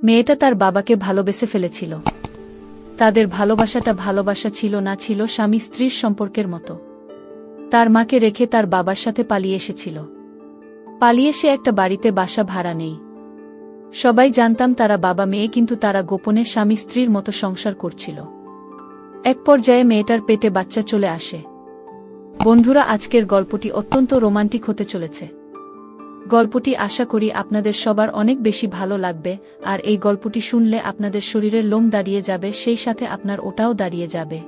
মেয়েটা তার বাবাকে ভালোবেসে ফেলেছিল। তাদের ভালোবাসাটা ভালোবাসা ছিল না, ছিল স্বামী স্ত্রীর সম্পর্কের মতো। তার মাকে রেখে তার বাবার সাথে পালিয়ে এসেছিল। পালিয়ে সে একটা বাড়িতে বাসা ভাড়া নেই। সবাই জানতাম তারা বাবা মেয়ে, কিন্তু তারা গোপনে স্বামী স্ত্রীর মতো সংসার করছিল। এক পর্যায়ে মেয়েটার পেটে বাচ্চা চলে আসে। বন্ধুরা, আজকের গল্পটি অত্যন্ত রোমান্টিক হতে চলেছে। গল্পটি আশা করি আপনাদের সবার অনেক বেশি ভালো লাগবে, আর এই গল্পটি শুনলে আপনাদের শরীরের লোম দাঁড়িয়ে যাবে, সেই সাথে আপনার ওটাও দাঁড়িয়ে যাবে।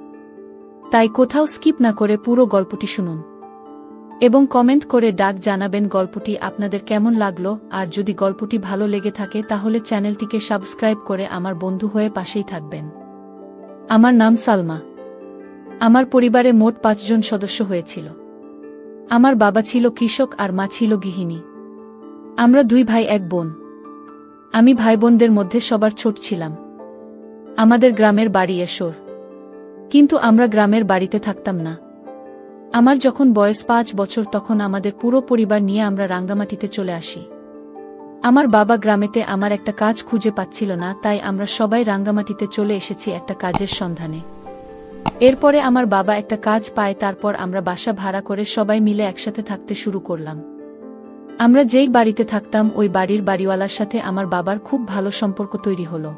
তাই কোথাও স্কিপ না করে পুরো গল্পটি শুনুন এবং কমেন্ট করে ডাক জানাবেন গল্পটি আপনাদের কেমন লাগলো। আর যদি গল্পটি ভালো লেগে থাকে তাহলে চ্যানেলটিকে সাবস্ক্রাইব করে আমার বন্ধু হয়ে পাশেই থাকবেন। আমার নাম সালমা। আমার পরিবারে মোট ৫ জন সদস্য হয়েছিল। আমার বাবা ছিল কৃষক আর মা ছিল গৃহিণী। আমরা 2 ভাই 1 বোন। আমি ভাই বোনদের মধ্যে সবার ছোট ছিলাম। আমাদের গ্রামের বাড়ি এশোর, কিন্তু আমরা গ্রামের বাড়িতে থাকতাম না। আমার যখন বয়স 5 বছর তখন আমাদের পুরো পরিবার নিয়ে আমরা রাঙ্গামাটিতে চলে আসি। আমার বাবা গ্রামেতে আমার একটা কাজ খুঁজে পাচ্ছিল না, তাই আমরা সবাই রাঙ্গামাটিতে চলে এসেছি একটা কাজের সন্ধানে। এরপরে আমার বাবা একটা কাজ পায়, তারপর আমরা বাসা ভাড়া করে সবাই মিলে একসাথে থাকতে শুরু করলাম। আমরা যেই বাড়িতে থাকতাম ওই বাড়ির বাড়িওয়ালার সাথে আমার বাবার খুব ভালো সম্পর্ক তৈরি হলো।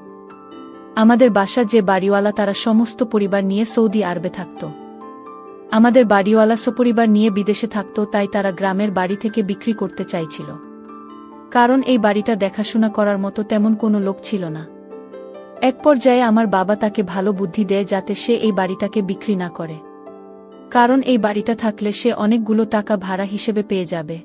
আমাদের বাসা যে বাড়িওয়ালা, তারা সমস্ত পরিবার নিয়ে সৌদি আরবে থাকত। আমাদের বাড়িওয়ালা সপরিবার নিয়ে বিদেশে থাকত, তাই তারা গ্রামের বাড়ি থেকে বিক্রি করতে চাইছিল, কারণ এই বাড়িটা দেখাশোনা করার মতো তেমন কোনো লোক ছিল না। এক পর্যায়ে আমার বাবা তাকে ভালো বুদ্ধি দেয় যাতে সে এই বাড়িটাকে বিক্রি না করে, কারণ এই বাড়িটা থাকলে সে অনেকগুলো টাকা ভাড়া হিসেবে পেয়ে যাবে।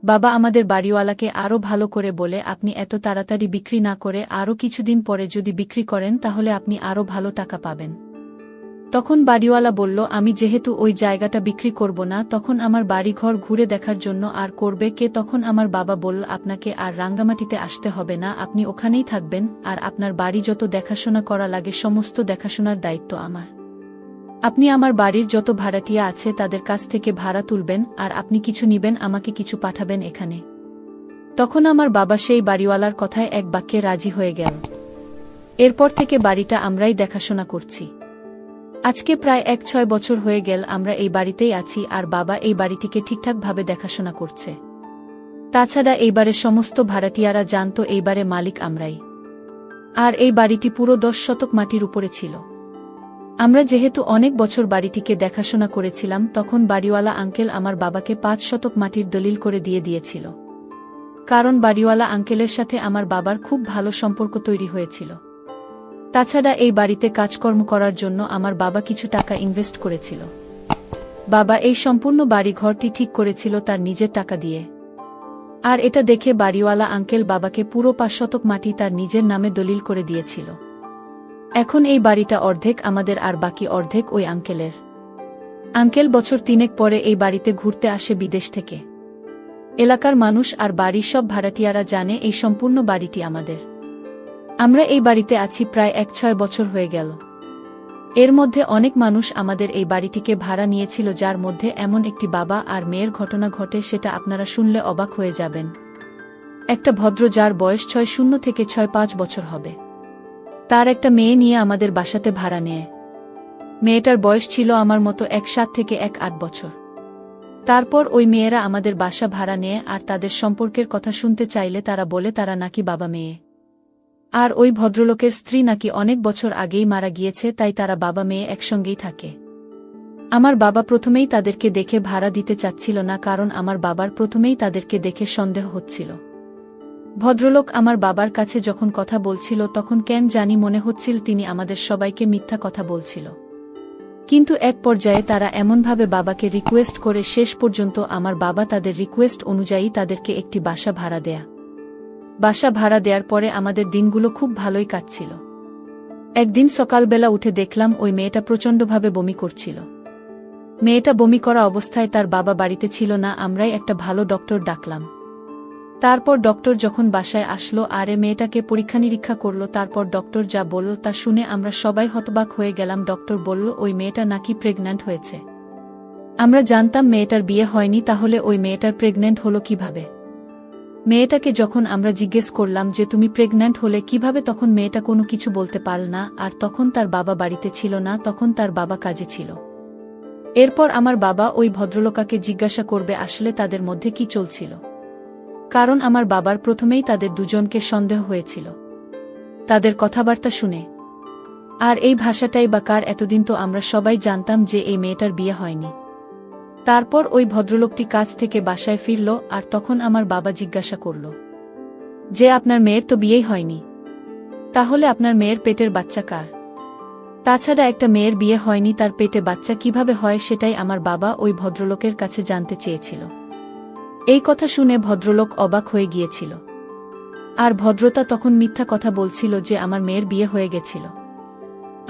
বাবা আমাদের বাড়িওয়ালাকে আরও ভালো করে বলে, আপনি এত তাড়াতাড়ি বিক্রি না করে আরও কিছুদিন পরে যদি বিক্রি করেন তাহলে আপনি আরও ভালো টাকা পাবেন। তখন বাড়িওয়ালা বলল, আমি যেহেতু ওই জায়গাটা বিক্রি করব না, তখন আমার বাড়িঘর ঘুরে দেখার জন্য আর করবে কে? তখন আমার বাবা বলল, আপনাকে আর রাঙ্গামাটিতে আসতে হবে না, আপনি ওখানেই থাকবেন, আর আপনার বাড়ি যত দেখাশোনা করা লাগে সমস্ত দেখাশোনার দায়িত্ব আমার। আপনি আমার বাড়ির যত ভাড়াটিয়া আছে তাদের কাছ থেকে ভাড়া তুলবেন, আর আপনি কিছু নিবেন, আমাকে কিছু পাঠাবেন এখানে। তখন আমার বাবা সেই বাড়িওয়ালার কথায় এক বাক্যে রাজি হয়ে গেল। এরপর থেকে বাড়িটা আমরাই দেখাশোনা করছি। আজকে প্রায় 6 বছর হয়ে গেল আমরা এই বাড়িতেই আছি, আর বাবা এই বাড়িটিকে ঠিকঠাকভাবে দেখাশোনা করছে। তাছাড়া এইবারে সমস্ত ভাড়াটিয়ারা জানতো এইবারে মালিক আমরাই। আর এই বাড়িটি পুরো 10 শতক মাটির উপরে ছিল। আমরা যেহেতু অনেক বছর বাড়িটিকে দেখাশোনা করেছিলাম, তখন বাড়িওয়ালা আঙ্কেল আমার বাবাকে 5 শতক মাটির দলিল করে দিয়েছিল, কারণ বাড়িওয়ালা আঙ্কেলের সাথে আমার বাবার খুব ভালো সম্পর্ক তৈরি হয়েছিল। তাছাড়া এই বাড়িতে কাজকর্ম করার জন্য আমার বাবা কিছু টাকা ইনভেস্ট করেছিল। বাবা এই সম্পূর্ণ বাড়ি ঘরটি ঠিক করেছিল তার নিজের টাকা দিয়ে। আর এটা দেখে বাড়িওয়ালা আঙ্কেল বাবাকে পুরো 5 শতক মাটি তার নিজের নামে দলিল করে দিয়েছিল। এখন এই বাড়িটা অর্ধেক আমাদের, আর বাকি অর্ধেক ওই আঙ্কেলের। আঙ্কেল বছর 3 পরে এই বাড়িতে ঘুরতে আসে বিদেশ থেকে। এলাকার মানুষ আর বাড়ির সব ভাড়াটিয়ারা জানে এই সম্পূর্ণ বাড়িটি আমাদের। আমরা এই বাড়িতে আছি প্রায় 6 বছর হয়ে গেল। এর মধ্যে অনেক মানুষ আমাদের এই বাড়িটিকে ভাড়া নিয়েছিল, যার মধ্যে এমন একটি বাবা আর মেয়ের ঘটনা ঘটে, সেটা আপনারা শুনলে অবাক হয়ে যাবেন। একটা ভদ্র যার বয়স 60 থেকে 65 বছর হবে, তার একটা মেয়ে নিয়ে আমাদের বাসাতে ভাড়া নেয়। মেয়েটার বয়স ছিল আমার মতো 7 থেকে 8 বছর। তারপর ওই মেয়েরা আমাদের বাসা ভাড়া নেয়, আর তাদের সম্পর্কের কথা শুনতে চাইলে তারা বলে তারা নাকি বাবা মেয়ে। আর ওই ভদ্রলোকের স্ত্রী নাকি অনেক বছর আগেই মারা গিয়েছে, তাই তারা বাবা মেয়ে একসঙ্গেই থাকে। আমার বাবা প্রথমেই তাদেরকে দেখে ভাড়া দিতে চাচ্ছিল না, কারণ আমার বাবার প্রথমেই তাদেরকে দেখে সন্দেহ হচ্ছিল। ভদ্রলোক আমার বাবার কাছে যখন কথা বলছিল তখন কেন জানি মনে হচ্ছিল তিনি আমাদের সবাইকে মিথ্যা কথা বলছিল। কিন্তু এক পর্যায়ে তারা এমনভাবে বাবাকে রিকোয়েস্ট করে শেষ পর্যন্ত আমার বাবা তাদের রিকোয়েস্ট অনুযায়ী তাদেরকে একটি বাসা ভাড়া দেয়া। বাসা ভাড়া দেওয়ার পরে আমাদের দিনগুলো খুব ভালোই কাটছিল। একদিন সকালবেলা উঠে দেখলাম ওই মেয়েটা প্রচণ্ডভাবে বমি করছিল। মেয়েটা বমি করা অবস্থায় তার বাবা বাড়িতে ছিল না। আমরাই একটা ভালো ডক্টর ডাকলাম। তারপর ডক্টর যখন বাসায় আসলো আর মেয়েটাকে পরীক্ষা নিরীক্ষা করল, তারপর ডক্টর যা বলল তা শুনে আমরা সবাই হতবাক হয়ে গেলাম। ডক্টর বলল ওই মেয়েটা নাকি প্রেগন্যান্ট হয়েছে। আমরা জানতাম মেয়েটার বিয়ে হয়নি, তাহলে ওই মেয়েটার প্রেগন্যান্ট হলো কিভাবে? মেয়েটাকে যখন আমরা জিজ্ঞেস করলাম যে তুমি প্রেগন্যান্ট হলে কিভাবে, তখন মেয়েটা কোনো কিছু বলতে পারল না। আর তখন তার বাবা বাড়িতে ছিল না, তখন তার বাবা কাজে ছিল। এরপর আমার বাবা ওই ভদ্রলোকাকে জিজ্ঞাসা করবে আসলে তাদের মধ্যে কি চলছিল, কারণ আমার বাবার প্রথমেই তাদের দুজনকে সন্দেহ হয়েছিল তাদের কথাবার্তা শুনে। আর এই ভাষাটাই বা কার, এতদিন তো আমরা সবাই জানতাম যে এই মেয়েটার বিয়ে হয়নি। তারপর ওই ভদ্রলোকটি কাজ থেকে বাসায় ফিরল, আর তখন আমার বাবা জিজ্ঞাসা করল যে আপনার মেয়ের তো বিয়েই হয়নি, তাহলে আপনার মেয়ের পেটের বাচ্চা কার? তাছাড়া একটা মেয়ের বিয়ে হয়নি, তার পেটে বাচ্চা কিভাবে হয়, সেটাই আমার বাবা ওই ভদ্রলোকের কাছে জানতে চেয়েছিল। এই কথা শুনে ভদ্রলোক অবাক হয়ে গিয়েছিল। আর ভদ্রতা তখন মিথ্যা কথা বলছিল যে আমার মেয়ের বিয়ে হয়ে গেছিল।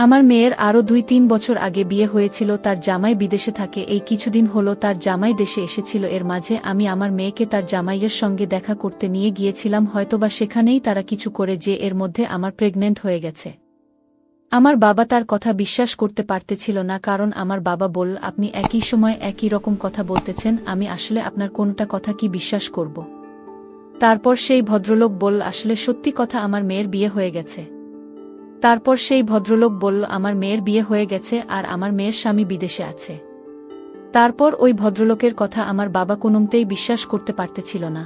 আমার মেয়ের আরও 2-3 বছর আগে বিয়ে হয়েছিল, তার জামাই বিদেশে থাকে, এই কিছুদিন হলো তার জামাই দেশে এসেছিল। এর মাঝে আমি আমার মেয়েকে তার জামাইয়ের সঙ্গে দেখা করতে নিয়ে গিয়েছিলাম, হয়তোবা সেখানেই তারা কিছু করে যে এর মধ্যে আমার প্রেগন্যান্ট হয়ে গেছে। আমার বাবা তার কথা বিশ্বাস করতে পারতেছিল না, কারণ আমার বাবা বলল আপনি একই সময় একই রকম কথা বলতেছেন, আমি আসলে আপনার কোনটা কথা কি বিশ্বাস করব? তারপর সেই ভদ্রলোক বলল আসলে সত্যি কথা, আমার মেয়ের বিয়ে হয়ে গেছে। তারপর সেই ভদ্রলোক বলল আমার মেয়ের বিয়ে হয়ে গেছে আর আমার মেয়ের স্বামী বিদেশে আছে। তারপর ওই ভদ্রলোকের কথা আমার বাবা কোনোমতেই বিশ্বাস করতে পারতেছিল না।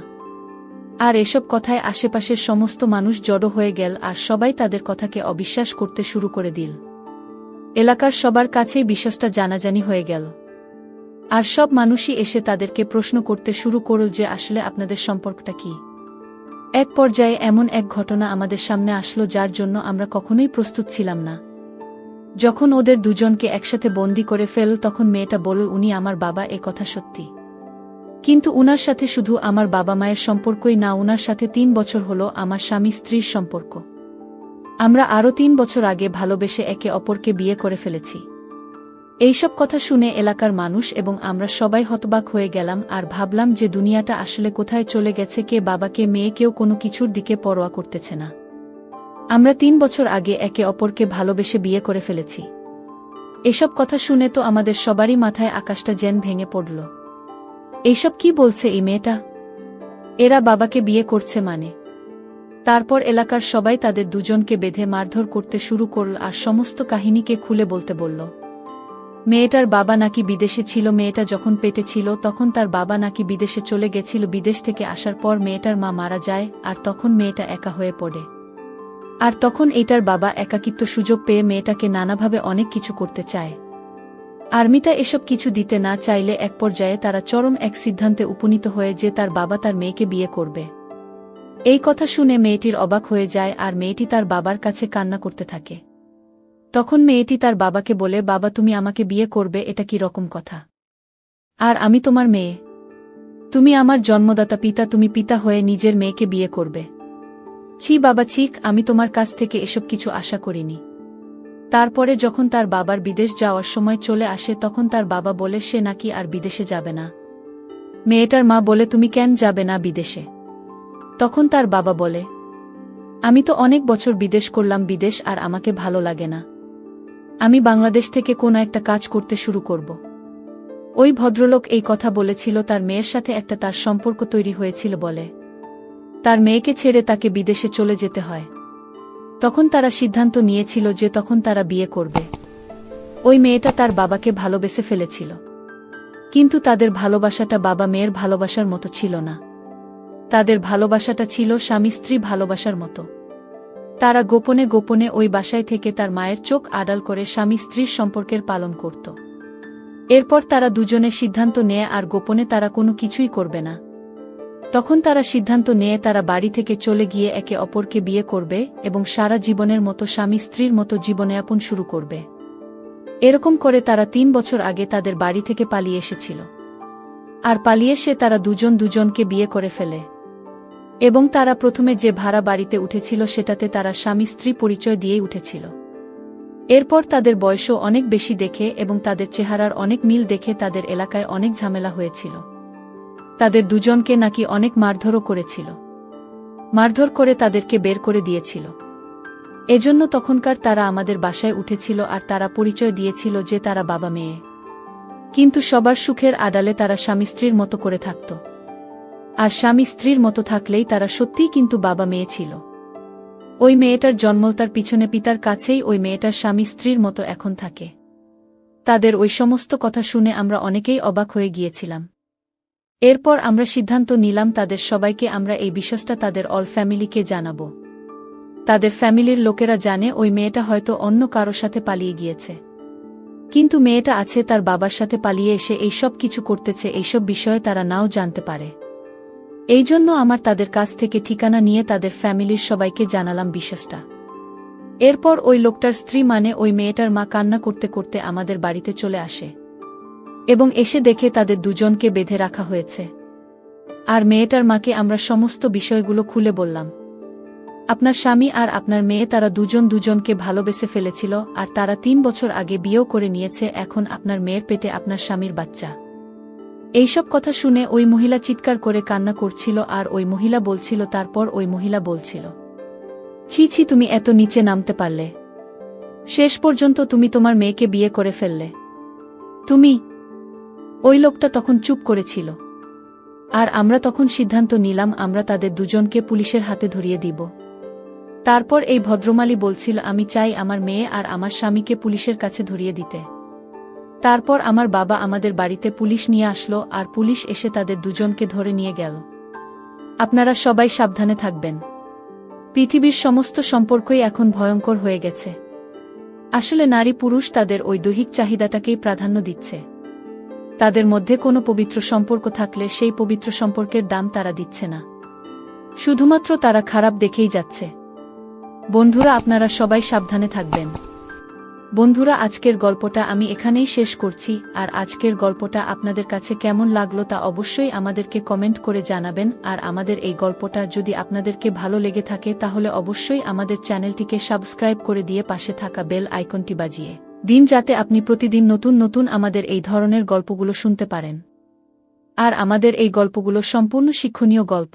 আর এসব কথায় আশেপাশের সমস্ত মানুষ জড়ো হয়ে গেল, আর সবাই তাদের কথাকে অবিশ্বাস করতে শুরু করে দিল। এলাকার সবার কাছেই বিষয়টা জানাজানি হয়ে গেল, আর সব মানুষই এসে তাদেরকে প্রশ্ন করতে শুরু করল যে আসলে আপনাদের সম্পর্কটা কি। এক পর্যায়ে এমন এক ঘটনা আমাদের সামনে আসলো যার জন্য আমরা কখনোই প্রস্তুত ছিলাম না। যখন ওদের দুজনকে একসাথে বন্দি করে ফেল, তখন মেয়েটা বলল উনি আমার বাবা, এ কথা সত্যি। কিন্তু উনার সাথে শুধু আমার বাবা মায়ের সম্পর্কই না, উনার সাথে 3 বছর হলো আমার স্বামী স্ত্রীর সম্পর্ক। আমরা আরও 3 বছর আগে ভালোবেসে একে অপরকে বিয়ে করে ফেলেছি। এইসব কথা শুনে এলাকার মানুষ এবং আমরা সবাই হতবাক হয়ে গেলাম, আর ভাবলাম যে দুনিয়াটা আসলে কোথায় চলে গেছে, কে বাবাকে মেয়ে কেউ কোনো কিছুর দিকে পরোয়া করতেছে না। আমরা 3 বছর আগে একে অপরকে ভালোবেসে বিয়ে করে ফেলেছি। এসব কথা শুনে তো আমাদের সবারই মাথায় আকাশটা যেন ভেঙে পড়ল। এইসব কি বলছে এই মেয়েটা? এরা বাবাকে বিয়ে করছে মানে? তারপর এলাকার সবাই তাদের দুজনকে বেঁধে মারধর করতে শুরু করল আর সমস্ত কাহিনীকে খুলে বলতে বলল। মেয়েটার বাবা নাকি বিদেশে ছিল, মেয়েটা যখন পেটে ছিল তখন তার বাবা নাকি বিদেশে চলে গেছিল, বিদেশ থেকে আসার পর মেয়েটার মা মারা যায়, আর তখন মেয়েটা একা হয়ে পড়ে। আর তখন এইটার বাবা একাকিত্ব সুযোগ পেয়ে মেয়েটাকে নানাভাবে অনেক কিছু করতে চায়। আর্মিটা এসব কিছু দিতে না চাইলে এক পর্যায়ে তারা চরম এক সিদ্ধান্তে উপনীত হয়ে যে তার বাবা তার মেয়েকে বিয়ে করবে। এই কথা শুনে মেয়েটির অবাক হয়ে যায়, আর মেয়েটি তার বাবার কাছে কান্না করতে থাকে। তখন মেয়েটি তার বাবাকে বলে, বাবা তুমি আমাকে বিয়ে করবে, এটা কি রকম কথা? আর আমি তোমার মেয়ে, তুমি আমার জন্মদাতা পিতা, তুমি পিতা হয়ে নিজের মেয়েকে বিয়ে করবে? ছি বাবা ছি, আমি তোমার কাছ থেকে এসব কিছু আশা করিনি। তারপরে যখন তার বাবার বিদেশ যাওয়ার সময় চলে আসে, তখন তার বাবা বলে সে নাকি আর বিদেশে যাবে না। মেয়েটার মা বলে তুমি কেন যাবে না বিদেশে? তখন তার বাবা বলে আমি তো অনেক বছর বিদেশ করলাম, বিদেশ আর আমাকে ভালো লাগে না, আমি বাংলাদেশ থেকে কোনো একটা কাজ করতে শুরু করব। ওই ভদ্রলোক এই কথা বলেছিল তার মেয়ের সাথে একটা তার সম্পর্ক তৈরি হয়েছিল বলে তার মেয়েকে ছেড়ে তাকে বিদেশে চলে যেতে হয়। তখন তারা সিদ্ধান্ত নিয়েছিল যে তখন তারা বিয়ে করবে। ওই মেয়েটা তার বাবাকে ভালোবেসে ফেলেছিল, কিন্তু তাদের ভালোবাসাটা বাবা মেয়ের ভালোবাসার মতো ছিল না। তাদের ভালোবাসাটা ছিল স্বামী স্ত্রী ভালোবাসার মতো। তারা গোপনে গোপনে ওই বাসায় থেকে তার মায়ের চোখ আড়াল করে স্বামী স্ত্রীর সম্পর্কের পালন করত। এরপর তারা দুজনে সিদ্ধান্ত নেয় আর গোপনে তারা কোনো কিছুই করবে না। তখন তারা সিদ্ধান্ত নিয়ে তারা বাড়ি থেকে চলে গিয়ে একে অপরকে বিয়ে করবে এবং সারা জীবনের মতো স্বামী স্ত্রীর মতো জীবনযাপন শুরু করবে। এরকম করে তারা 3 বছর আগে তাদের বাড়ি থেকে পালিয়ে এসেছিল। আর পালিয়ে এসে তারা দুজন দুজনকে বিয়ে করে ফেলে। এবং তারা প্রথমে যে ভাড়া বাড়িতে উঠেছিল সেটাতে তারা স্বামী স্ত্রী পরিচয় দিয়েই উঠেছিল। এরপর তাদের বয়সও অনেক বেশি দেখে এবং তাদের চেহারার অনেক মিল দেখে তাদের এলাকায় অনেক ঝামেলা হয়েছিল। তাদের দুজনকে নাকি অনেক মারধরও করেছিল, মারধর করে তাদেরকে বের করে দিয়েছিল। এজন্য তখনকার তারা আমাদের বাসায় উঠেছিল আর তারা পরিচয় দিয়েছিল যে তারা বাবা মেয়ে, কিন্তু সবার সুখের আড়ালে তারা স্বামী স্ত্রীর মতো করে থাকত। আর স্বামী স্ত্রীর মতো থাকলেই তারা সত্যিই কিন্তু বাবা মেয়ে ছিল। ওই মেয়েটার জন্ম তার পিছনে পিতার কাছেই ওই মেয়েটার স্বামী স্ত্রীর মতো এখন থাকে। তাদের ওই সমস্ত কথা শুনে আমরা অনেকেই অবাক হয়ে গিয়েছিলাম। এরপর আমরা সিদ্ধান্ত নিলাম তাদের সবাইকে আমরা এই বিষয়টা তাদের অল ফ্যামিলিকে জানাব। তাদের ফ্যামিলির লোকেরা জানে ওই মেয়েটা হয়তো অন্য কারো সাথে পালিয়ে গিয়েছে, কিন্তু মেয়েটা আছে তার বাবার সাথে পালিয়ে এসে এইসব কিছু করতেছে, এইসব বিষয়ে তারা নাও জানতে পারে। এই জন্য আমার তাদের কাছ থেকে ঠিকানা নিয়ে তাদের ফ্যামিলির সবাইকে জানালাম বিষয়টা। এরপর ওই লোকটার স্ত্রী মানে ওই মেয়েটার মা কান্না করতে করতে আমাদের বাড়িতে চলে আসে এবং এসে দেখে তাদের দুজনকে বেঁধে রাখা হয়েছে। আর মেয়েটার মাকে আমরা সমস্ত বিষয়গুলো খুলে বললাম। আপনার স্বামী আর আপনার মেয়ে তারা দুজন দুজনকে ভালোবেসে ফেলেছিল, আর তারা 3 বছর আগে বিয়েও করে নিয়েছে। এখন আপনার মেয়ের পেটে আপনার স্বামীর বাচ্চা। এইসব কথা শুনে ওই মহিলা চিৎকার করে কান্না করছিল, আর ওই মহিলা বলছিল, তারপর ওই মহিলা বলছিল, ছি ছি, তুমি এত নিচে নামতে পারলে? শেষ পর্যন্ত তুমি তোমার মেয়েকে বিয়ে করে ফেললে? তুমি? ওই লোকটা তখন চুপ করেছিল, আর আমরা তখন সিদ্ধান্ত নিলাম আমরা তাদের দুজনকে পুলিশের হাতে ধরিয়ে দিব। তারপর এই ভদ্রমালী বলছিল, আমি চাই আমার মেয়ে আর আমার স্বামীকে পুলিশের কাছে ধরিয়ে দিতে। তারপর আমার বাবা আমাদের বাড়িতে পুলিশ নিয়ে আসলো, আর পুলিশ এসে তাদের দুজনকে ধরে নিয়ে গেল। আপনারা সবাই সাবধানে থাকবেন। পৃথিবীর সমস্ত সম্পর্কই এখন ভয়ঙ্কর হয়ে গেছে। আসলে নারী পুরুষ তাদের ওই দৈহিক চাহিদাটাকেই প্রাধান্য দিচ্ছে। তাদের মধ্যে কোনো পবিত্র সম্পর্ক থাকলে সেই পবিত্র সম্পর্কের দাম তারা দিচ্ছে না, শুধুমাত্র তারা খারাপ দেখেই যাচ্ছে। বন্ধুরা, আপনারা সবাই সাবধানে থাকবেন। বন্ধুরা, আজকের গল্পটা আমি এখানেই শেষ করছি। আর আজকের গল্পটা আপনাদের কাছে কেমন লাগলো তা অবশ্যই আমাদেরকে কমেন্ট করে জানাবেন। আর আমাদের এই গল্পটা যদি আপনাদেরকে ভালো লেগে থাকে তাহলে অবশ্যই আমাদের চ্যানেলটিকে সাবস্ক্রাইব করে দিয়ে পাশে থাকা বেল আইকনটি বাজিয়ে দিন, যাতে আপনি প্রতিদিন নতুন নতুন আমাদের এই ধরনের গল্পগুলো শুনতে পারেন। আর আমাদের এই গল্পগুলো সম্পূর্ণ শিক্ষণীয় গল্প।